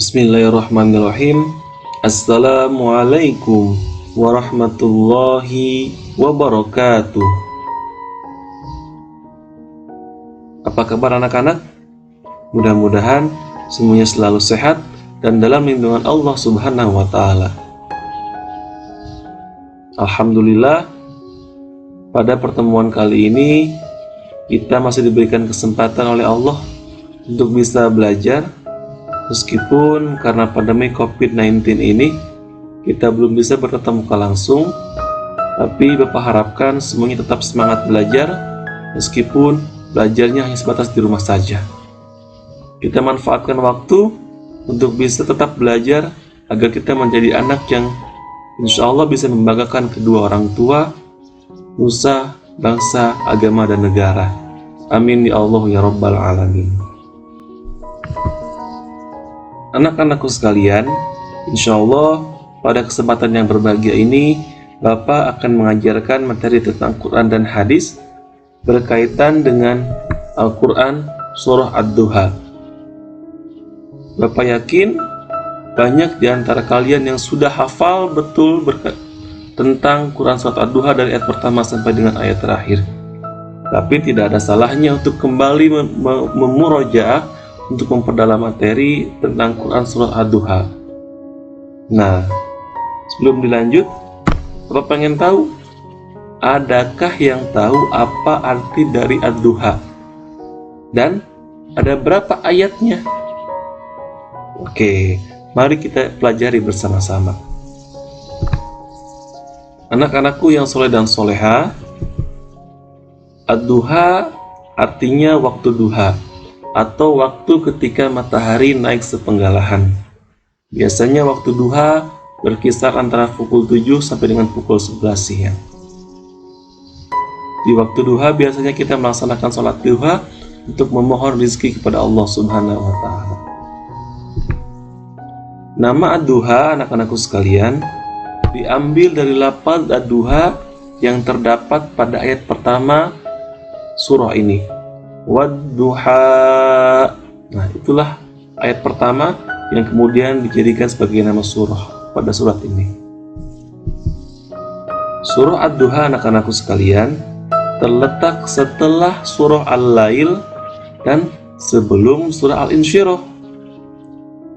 Bismillahirrahmanirrahim. Assalamualaikum warahmatullahi wabarakatuh. Apa kabar anak-anak? Mudah-mudahan semuanya selalu sehat dan dalam lindungan Allah Subhanahu wa Ta'ala. Alhamdulillah, pada pertemuan kali ini kita masih diberikan kesempatan oleh Allah untuk bisa belajar. Meskipun karena pandemi COVID-19 ini kita belum bisa bertatap muka langsung, tapi Bapak harapkan semuanya tetap semangat belajar, meskipun belajarnya hanya sebatas di rumah saja. Kita manfaatkan waktu untuk bisa tetap belajar agar kita menjadi anak yang insya Allah bisa membanggakan kedua orang tua, nusa, bangsa, agama, dan negara. Amin ya Allah ya Rabbal Alamin. Anak-anakku sekalian, insya Allah pada kesempatan yang berbahagia ini Bapak akan mengajarkan materi tentang Quran dan hadis berkaitan dengan Al-Quran Surah Ad-Duha. Bapak yakin banyak di antara kalian yang sudah hafal betul tentang Quran Surah Ad-Duha dari ayat pertama sampai dengan ayat terakhir. Tapi tidak ada salahnya untuk kembali memurojaah untuk memperdalam materi tentang Quran Surah Ad-Duha. Nah, sebelum dilanjut, Bapak pengen tahu, adakah yang tahu apa arti dari Ad-Duha? Dan ada berapa ayatnya? Oke, mari kita pelajari bersama-sama. Anak-anakku yang soleh dan soleha, Ad-Duha artinya waktu duha, atau waktu ketika matahari naik sepenggalahan. Biasanya waktu duha berkisar antara pukul 7 sampai dengan pukul 11 siang. Di waktu duha biasanya kita melaksanakan sholat duha untuk memohon rezeki kepada Allah Subhanahu wa Ta'ala. Nama Ad-Duha, anak-anakku sekalian, diambil dari lafaz Ad-Duha yang terdapat pada ayat pertama surah ini. Wad-duha. Nah, itulah ayat pertama yang kemudian dijadikan sebagai nama surah pada surat ini. Surah Ad-Duha, anak-anakku sekalian, terletak setelah surah Al-Lail dan sebelum surah Al-Insyirah.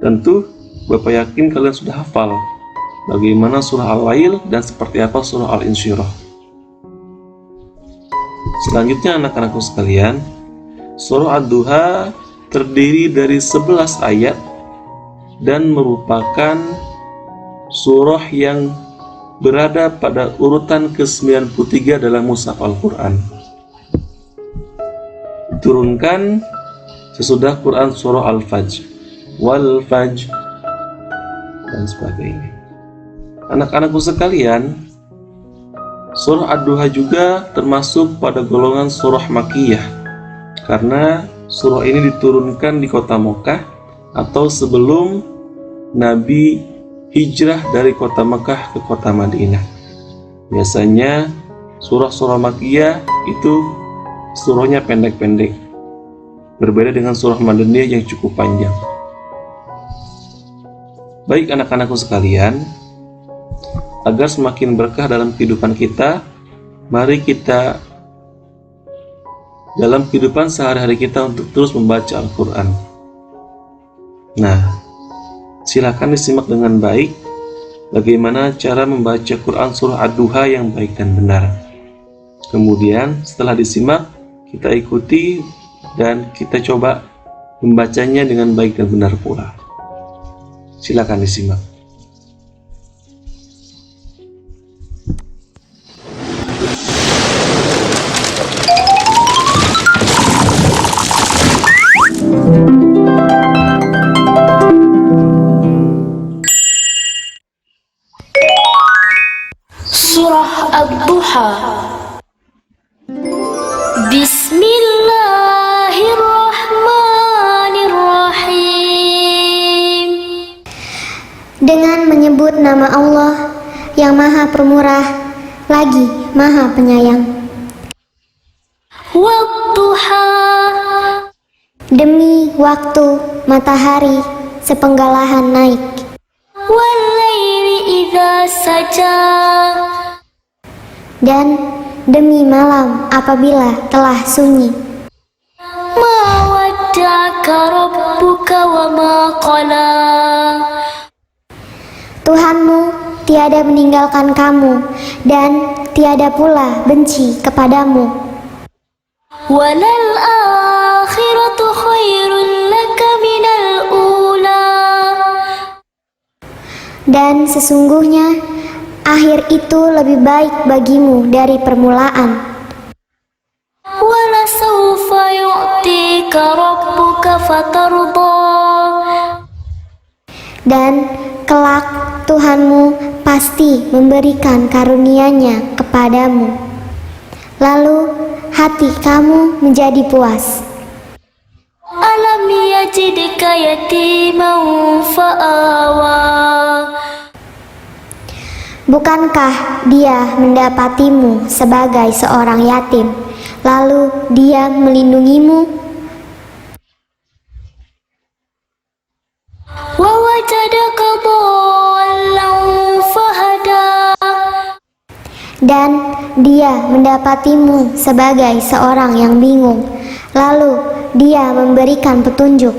Tentu Bapak yakin kalian sudah hafal bagaimana surah Al-Lail dan seperti apa surah Al-Insyirah. Selanjutnya, anak-anakku sekalian, surah Ad-Duha terdiri dari 11 ayat dan merupakan surah yang berada pada urutan ke-93 dalam mushaf Al-Quran. Diturunkan sesudah Quran surah Al-Fajr, Wal-Fajr, dan sebagainya. Anak-anakku sekalian, surah Ad-Duha juga termasuk pada golongan surah Makkiyah, karena surah ini diturunkan di kota Mekah atau sebelum Nabi hijrah dari kota Mekah ke kota Madinah. Biasanya surah-surah Makkiyah itu surahnya pendek-pendek, berbeda dengan surah Madaniyah yang cukup panjang. Baik anak-anakku sekalian, agar semakin berkah dalam kehidupan kita, mari kita dalam kehidupan sehari-hari kita untuk terus membaca Al-Quran. Nah, silakan disimak dengan baik bagaimana cara membaca Quran surah Ad-Duha yang baik dan benar. Kemudian setelah disimak, kita ikuti dan kita coba membacanya dengan baik dan benar pula. Silakan disimak. Surah Ad-Duha. Bismillahirrahmanirrahim. Dengan menyebut nama Allah yang Maha Pemurah lagi Maha Penyayang. Wad-duha. Demi waktu matahari sepenggalahan naik. Wal-laili idza saja. Dan demi malam apabila telah sunyi. Ma wadda'aka rabbuka wa ma qala. Tuhanmu tiada meninggalkan kamu dan tiada pula benci kepadamu. Walal akhiratu khairun laka minal ula. Dan sesungguhnya akhir itu lebih baik bagimu dari permulaan. Wala sawfa yu'tika rabbuka fatarda. Dan kelak Tuhanmu pasti memberikan karunia-Nya kepadamu. Lalu hati kamu menjadi puas. Alam yajidka yatiman fa'awa. Bukankah Dia mendapatimu sebagai seorang yatim, lalu Dia melindungimu? Wa wajadaka dhallan fahada. Dan Dia mendapatimu sebagai seorang yang bingung, lalu Dia memberikan petunjuk.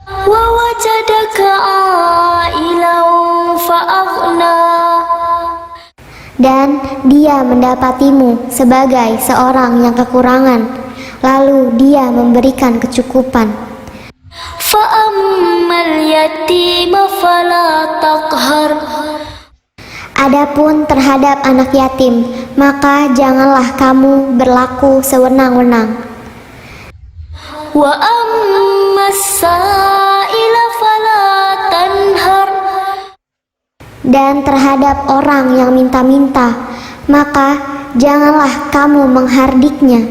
Wa wajadaka ailan fa'aghna. Dan Dia mendapatimu sebagai seorang yang kekurangan, lalu Dia memberikan kecukupan. Fa'ammal yatima fala taqhar. Adapun terhadap anak yatim, maka janganlah kamu berlaku sewenang-wenang. Wa ammas sa'ila fala tanhar. Dan terhadap orang yang minta-minta, maka janganlah kamu menghardiknya.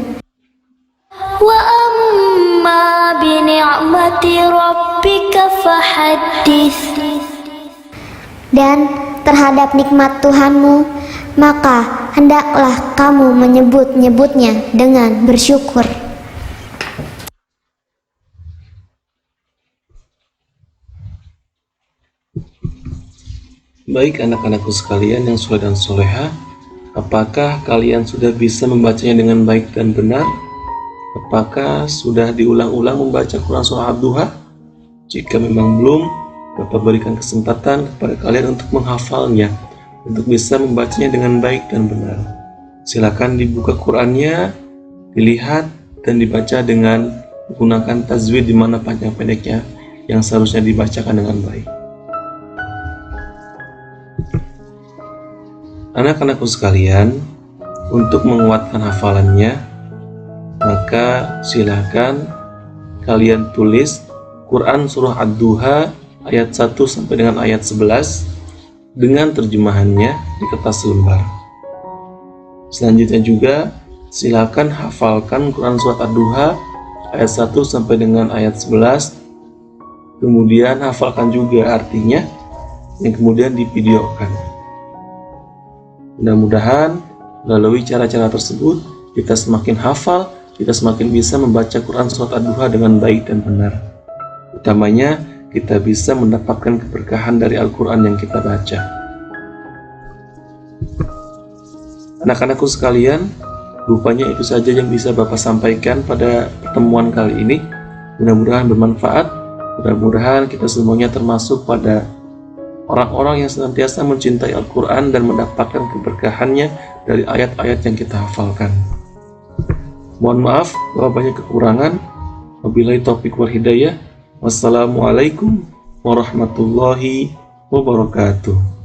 Wa amma bi ni'mati rabbika fahaddits. Dan terhadap nikmat Tuhanmu, maka hendaklah kamu menyebut-nyebutnya dengan bersyukur. Baik anak-anakku sekalian yang soleh dan soleha, apakah kalian sudah bisa membacanya dengan baik dan benar? Apakah sudah diulang-ulang membaca Quran Surah Ad-Duha? Jika memang belum, Bapak berikan kesempatan kepada kalian untuk menghafalnya, untuk bisa membacanya dengan baik dan benar. Silakan dibuka Qurannya, dilihat dan dibaca dengan menggunakan tajwid di mana panjang pendeknya yang seharusnya dibacakan dengan baik. Anak-anakku sekalian, untuk menguatkan hafalannya, maka silakan kalian tulis Quran Surah Ad-Duha ayat 1 sampai dengan ayat 11 dengan terjemahannya di kertas lembar. Selanjutnya juga silakan hafalkan Quran Surah Ad-Duha ayat 1 sampai dengan ayat 11. Kemudian hafalkan juga artinya yang kemudian divideokan. Mudah-mudahan melalui cara-cara tersebut kita semakin hafal, kita semakin bisa membaca Quran Surah Ad-Duha dengan baik dan benar. Utamanya kita bisa mendapatkan keberkahan dari Al-Quran yang kita baca. Anak-anakku sekalian, rupanya itu saja yang bisa Bapak sampaikan pada pertemuan kali ini. Mudah-mudahan bermanfaat, mudah-mudahan kita semuanya termasuk pada orang-orang yang senantiasa mencintai Al-Quran dan mendapatkan keberkahannya dari ayat-ayat yang kita hafalkan. Mohon maaf kalau banyak kekurangan. Wabillahi taufiq wal hidayah. Wassalamualaikum warahmatullahi wabarakatuh.